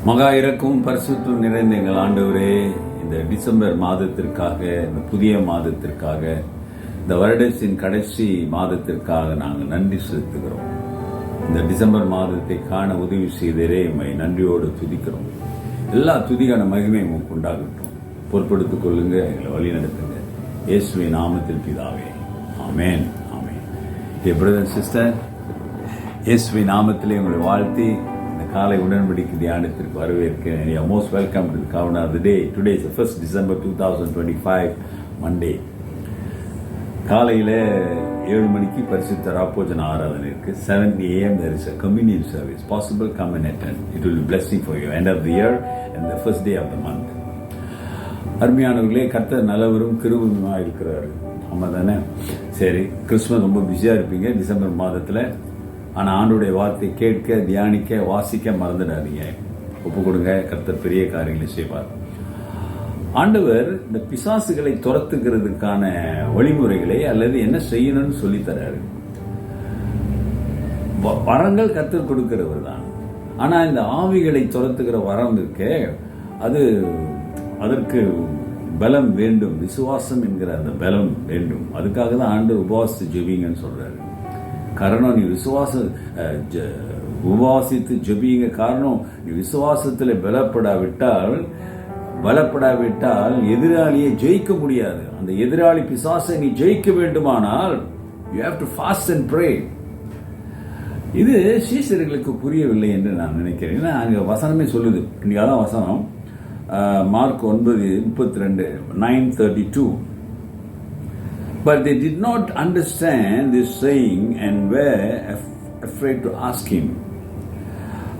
மகா இறக்கும் பரிசுத்தம் நிறைந்த எங்கள் ஆண்டவரே, இந்த டிசம்பர் மாதத்திற்காக, இந்த புதிய மாதத்திற்காக, இந்த வருடத்தின் கடைசி மாதத்திற்காக நாங்கள் நன்றி செலுத்துகிறோம். இந்த டிசம்பர் மாதத்தை காண உதவி செய்தரே உம்மை நன்றியோடு துதிக்கிறோம். எல்லா துதிக்கான மகிமை உமக்கு உண்டாகட்டும். பொறுப்படுத்திக் கொள்ளுங்க, எங்களை வழி நடத்துங்க. இயேசுவின் நாமத்தில் பிதாவே, ஆமென். ஆமென். டியர் பிரதர் அண்ட் சிஸ்டர், இயேசுவின் நாமத்திலே உங்களை வாழ்த்தி காலை உடன்படிக்கை தியானத்திற்கு வரவேற்கிறேன். You are most welcome to the Covenant of the Day. Today is the 1st December 2025, Monday. காலையில் 7 மணிக்கு பரிசுத்த ராப்போஜன ஆராதனை இருக்கு. 7 AM there is a communion service. Possible, come and attend. It will be blessing for you. End of the year and the first day of the month. அருமையானவர்களே, கர்த்தர் நல்லவரும் கிருபையுமா இருக்கிறாரு. ஆமா தானே? சரி, கிறிஸ்துமஸ் ரொம்ப பிஸியா இருப்பீங்க டிசம்பர் மாதத்துல. ஆனால் ஆண்டோடைய வார்த்தை கேட்க, தியானிக்க, வாசிக்க மறந்துடாதீங்க. ஒப்பு கொடுங்க, கர்த்தர் பெரிய காரியங்களை செய்வார். ஆண்டவர் இந்த பிசாசுகளை துரத்துக்கிறதுக்கான வழிமுறைகளை அல்லது என்ன செய்யணும்னு சொல்லித்தராரு. வரங்கள் கர்த்தர் கொடுக்கிறவர் தான். ஆனால் இந்த ஆவிகளை துரத்துக்கிற வரம் இருக்கே, அதற்கு பலம் வேண்டும். விசுவாசம் என்கிற அந்த பலம் வேண்டும். அதுக்காக தான் ஆண்டவர் உபவாசித்து ஜெபிங்கன்னு சொல்றாரு. காரணம், நீ உபவாசித்து ஜெபிங்க. காரணம், நீ விசுவாசத்தில் பலப்படாவிட்டால் எதிராளியை ஜெயிக்க முடியாது. அந்த எதிராளி பிசாசை நீ ஜெயிக்க வேண்டுமானால் you have to fast and pray. இது சீஷர்களுக்கு புரியவில்லை என்று நான் நினைக்கிறேன். ஏன்னா அங்க வசனமே சொல்லுது. இன்னைக்கு அதான் வசனம், mark 9:32, 9:32. But they did not understand this saying and were afraid to ask him.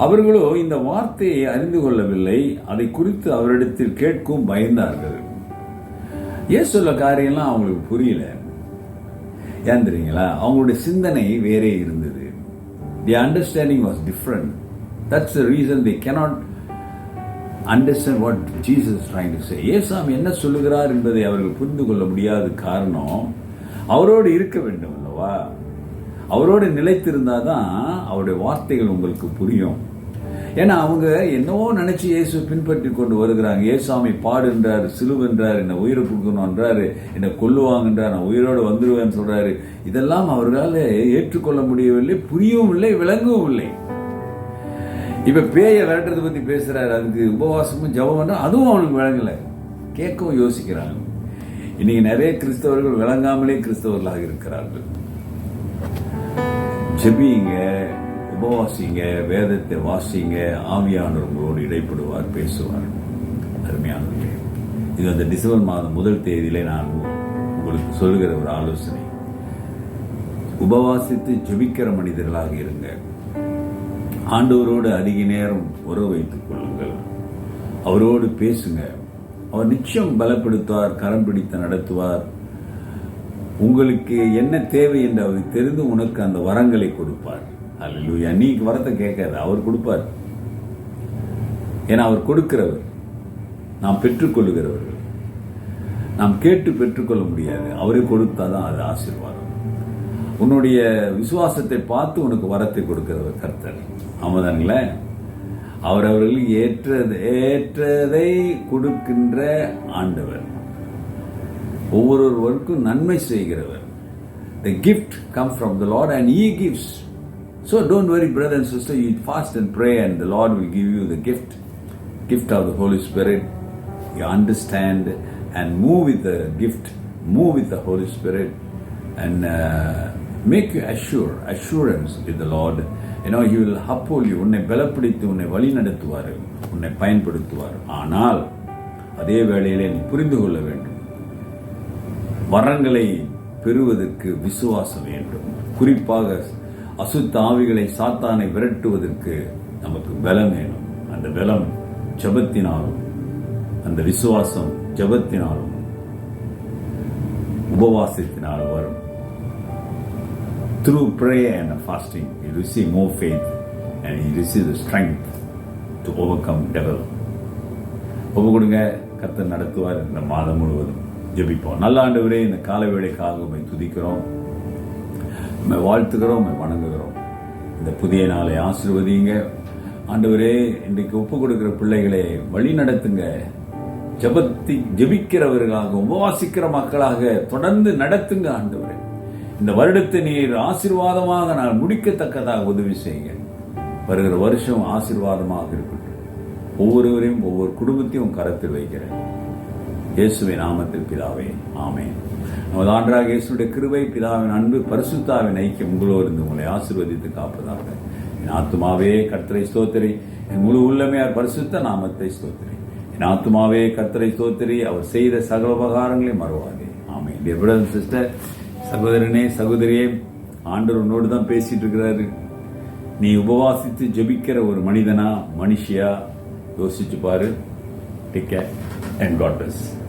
அவர்களோ இந்த வார்த்தையை அறிந்து கொள்ளவில்லை. அதை குறித்து அவரிடத்தில் கேட்கும் பயந்தார்கள். ஏன் சொல்ல காரியம்லாம் அவங்களுக்கு புரியல. ஏன் தெரியுங்களா? அவங்களுடைய சிந்தனை வேறே இருந்தது. The understanding was different. That's the reason they cannot understand what Jesus is trying to say. இயேசுவாமி என்ன சொல்லுகிறார் என்பதை அவர்கள் புரிந்து கொள்ள முடியாத காரணம், அவரோடு இருக்க வேண்டும் அல்லவா? அவரோடு நிலைத்திருந்தாதான் அவருடைய வார்த்தைகள் உங்களுக்கு புரியும். ஏன்னா அவங்க என்னவோ நினைச்சு இயேசு பின்பற்றி கொண்டு வருகிறாங்க. இயேசுவாமி பாடுன்றாரு, சிலுவென்றார், என்னை உயிரை கொடுக்கணும்ன்றாரு, என்னை கொல்லுவாங்கன்றார், நான் உயிரோடு வந்துடுவேன்னு சொல்றாரு. இதெல்லாம் அவர்களால் ஏற்றுக்கொள்ள முடியவில்லை, புரியவும் இல்லை, விளங்கவும் இல்லை. இப்ப பேய விரட்டுறதை பத்தி பேசுறாரு, அதுக்கு உபவாசமும் ஜபம் பண்ற, அதுவும் அவனுக்கு விளங்கல, கேட்கவும் யோசிக்கிறாங்க. இன்னைக்கு நிறைய கிறிஸ்தவர்கள் விளங்காமலே கிறிஸ்தவர்களாக இருக்கிறார்கள். ஜெபிங்க, உபவாசிங்க, வேதத்தை வாசிங்க, ஆவியானவர் உங்களோடு இடைப்படுவார், பேசுவார். அருமையானவர்களே, இது அந்த டிசம்பர் மாதம் 1 தேதியிலே நான் உங்களுக்கு சொல்லுகிற ஒரு ஆலோசனை. உபவாசித்து ஜெபிக்கிற மனிதர்களாக இருங்க. ஆண்டவரோடு அதிக நேரம் உறவு வைத்துக் கொள்ளுங்கள். அவரோடு பேசுங்க. அவர் நிச்சயம் பலப்படுத்துவார், கரம் பிடித்து நடத்துவார். உங்களுக்கு என்ன தேவை என்று அவர் தெரிந்து உனக்கு அந்த வரங்களை கொடுப்பார். அல்லேலூயா. நீ வரத்தை கேட்காது, அவர் கொடுப்பார். ஏன்னா அவர் கொடுக்கிறவர், நாம் பெற்றுக்கொள்ளுகிறவர்கள். நாம் கேட்டு பெற்றுக்கொள்ள முடியாது, அவரே கொடுத்தாதான் அது ஆசீர்வாதம். உன்னுடைய விசுவாசத்தை பார்த்து உனக்கு வரத்தை கொடுக்கிறவர் கர்த்தர். ஆமாதானுங்களே? அவரவர்களுக்கு ஏற்றதை கொடுக்கின்ற ஆண்டவர், ஒவ்வொருவருக்கும் நன்மை செய்கிறவர். The gift comes from the Lord and He gives. So don't worry, brother and sister, you fast and pray and the Lord will give you the gift of the Holy Spirit. You understand and move with the gift, move with the Holy Spirit and make you assurance with the Lord. You know, He will uphold you. உன்னை பலப்படுத்தி உன்னை வழி நடத்துவார், உன்னை பயன்படுத்துவார். ஆனால் அதே வேளையிலே நீ புரிந்து கொள்ள வேண்டும், வரங்களை பெறுவதற்கு விசுவாசம் வேண்டும். குறிப்பாக அசுத்த ஆவிகளை, சாத்தானை விரட்டுவதற்கு நமக்கு பலம் வேணும். அந்த பலம் ஜெபத்தினாலும், அந்த விசுவாசம் ஜெபத்தினாலும் உபவாசத்தினாலும் வரும். Through prayer and fasting, you receive more faith and you receive the strength to overcome devil. ஒப்பு கொடுங்க, கர்த்தர் நடத்துவார். இந்த மாதம் முழுவதும் ஜெபிப்போம். நல்ல ஆண்டவரே, இந்த காலை வேளைக்காக உம்மை துதிக்கிறோம், உம்மை வாழ்த்துகிறோம், உம்மை வணங்குகிறோம். இந்த புதிய நாளை ஆசீர்வதிங்க. ஆண்டவரே, இன்றைக்கு ஒப்பு கொடுக்கிற பிள்ளைகளை வழி நடத்துங்க. ஜெபிக்கிறவர்களாக, உபவாசிக்கிற மக்களாக தொடர்ந்து நடத்துங்க ஆண்டவரே. இந்த வருடத்தை நீர் ஆசீர்வாதமாக நான் முடிக்கத்தக்கதாக உதவி செய்யுங்க. வருகிற வருஷம் ஆசீர்வாதமாக இருக்கட்டும். ஒவ்வொருவரையும், ஒவ்வொரு குடும்பத்தையும் கரத்தில் வைக்கிறேன். இயேசுவின் நாமத்தில் பிதாவே, ஆமென். நமது ஆண்டவராகிய இயேசுவுடைய கிருபை, பிதாவின் அன்பு, பரிசுத்தாவின் ஐக்கியம் உங்களோடு இருந்து உங்களை ஆசீர்வதித்து காப்பதாக. என் ஆத்துமாவே கர்த்தரை ஸ்தோத்திரி, என் முழு உள்ளமே பரிசுத்த நாமத்தை ஸ்தோத்திரி. என் ஆத்துமாவே கர்த்தரை ஸ்தோத்திரி, அவர் செய்த சகல உபகாரங்களை மறவாதே. ஆமென். டியர் பிரதர் அண்ட் சிஸ்டர், சகோதரனே சகோதரியே, ஆண்டவர் உன்னோடு தான் பேசிட்டு இருக்கிறாரு. நீ உபவாசித்து ஜெபிக்கிற ஒரு மனிதனா, மனுஷியா யோசிச்சு பாரு. Take care and God bless.